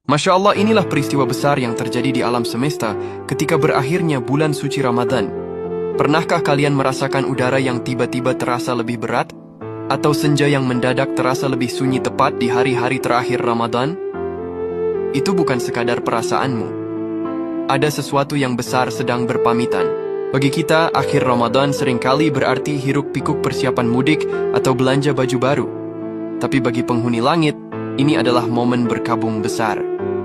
Masya Allah, inilah peristiwa besar yang terjadi di alam semesta ketika berakhirnya bulan suci Ramadan. Pernahkah kalian merasakan udara yang tiba-tiba terasa lebih berat? Atau senja yang mendadak terasa lebih sunyi tepat di hari-hari terakhir Ramadan? Itu bukan sekadar perasaanmu. Ada sesuatu yang besar sedang berpamitan. Bagi kita, akhir Ramadan seringkali berarti hiruk-pikuk persiapan mudik atau belanja baju baru. Tapi bagi penghuni langit, ini adalah momen berkabung besar.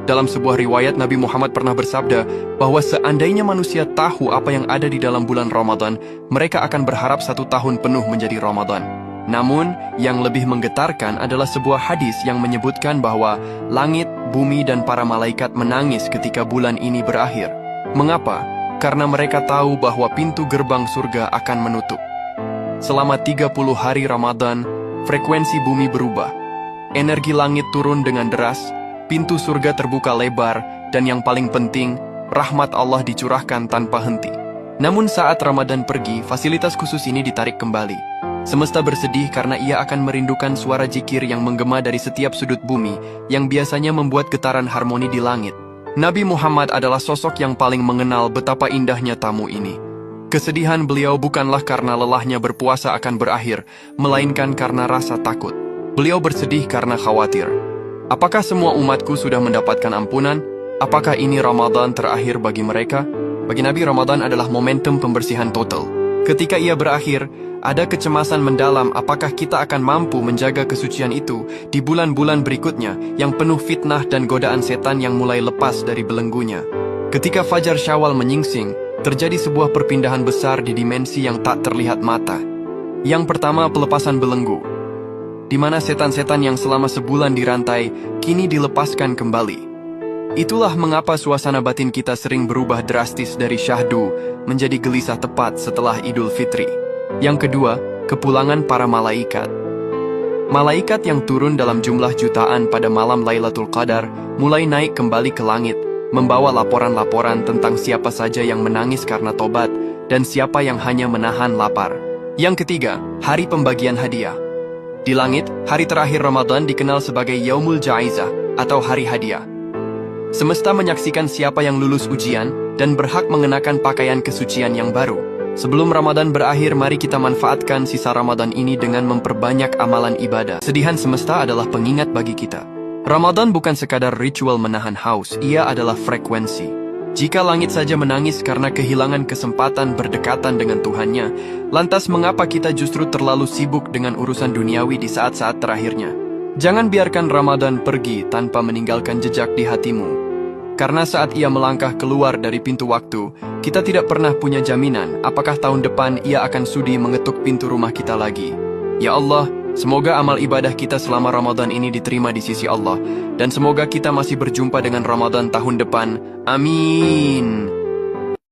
Dalam sebuah riwayat, Nabi Muhammad pernah bersabda bahwa seandainya manusia tahu apa yang ada di dalam bulan Ramadan, mereka akan berharap 1 tahun penuh menjadi Ramadan. Namun, yang lebih menggetarkan adalah sebuah hadis yang menyebutkan bahwa langit, bumi, dan para malaikat menangis ketika bulan ini berakhir. Mengapa? Karena mereka tahu bahwa pintu gerbang surga akan menutup. Selama 30 hari Ramadan, frekuensi bumi berubah. Energi langit turun dengan deras, pintu surga terbuka lebar, dan yang paling penting, rahmat Allah dicurahkan tanpa henti. Namun saat Ramadan pergi, fasilitas khusus ini ditarik kembali. Semesta bersedih karena ia akan merindukan suara zikir yang menggema dari setiap sudut bumi, yang biasanya membuat getaran harmoni di langit. Nabi Muhammad adalah sosok yang paling mengenal betapa indahnya tamu ini. Kesedihan beliau bukanlah karena lelahnya berpuasa akan berakhir, melainkan karena rasa takut. Beliau bersedih karena khawatir. Apakah semua umatku sudah mendapatkan ampunan? Apakah ini Ramadan terakhir bagi mereka? Bagi Nabi, Ramadan adalah momentum pembersihan total. Ketika ia berakhir, ada kecemasan mendalam apakah kita akan mampu menjaga kesucian itu di bulan-bulan berikutnya yang penuh fitnah dan godaan setan yang mulai lepas dari belenggunya. Ketika Fajar Syawal menyingsing, terjadi sebuah perpindahan besar di dimensi yang tak terlihat mata. Yang pertama, pelepasan belenggu, di mana setan-setan yang selama sebulan dirantai, kini dilepaskan kembali. Itulah mengapa suasana batin kita sering berubah drastis dari syahdu menjadi gelisah tepat setelah Idul Fitri. Yang kedua, kepulangan para malaikat. Malaikat yang turun dalam jumlah jutaan pada malam Lailatul Qadar mulai naik kembali ke langit, membawa laporan-laporan tentang siapa saja yang menangis karena tobat dan siapa yang hanya menahan lapar. Yang ketiga, hari pembagian hadiah. Di langit, hari terakhir Ramadan dikenal sebagai Yaumul Jaizah atau hari hadiah. Semesta menyaksikan siapa yang lulus ujian dan berhak mengenakan pakaian kesucian yang baru. Sebelum Ramadan berakhir, mari kita manfaatkan sisa Ramadan ini dengan memperbanyak amalan ibadah. Sedihan semesta adalah pengingat bagi kita. Ramadan bukan sekadar ritual menahan haus, ia adalah frekuensi. Jika langit saja menangis karena kehilangan kesempatan berdekatan dengan Tuhannya, lantas mengapa kita justru terlalu sibuk dengan urusan duniawi di saat-saat terakhirnya? Jangan biarkan Ramadan pergi tanpa meninggalkan jejak di hatimu. Karena saat ia melangkah keluar dari pintu waktu, kita tidak pernah punya jaminan apakah tahun depan ia akan sudi mengetuk pintu rumah kita lagi. Ya Allah, semoga amal ibadah kita selama Ramadan ini diterima di sisi Allah, dan semoga kita masih berjumpa dengan Ramadan tahun depan. Amin.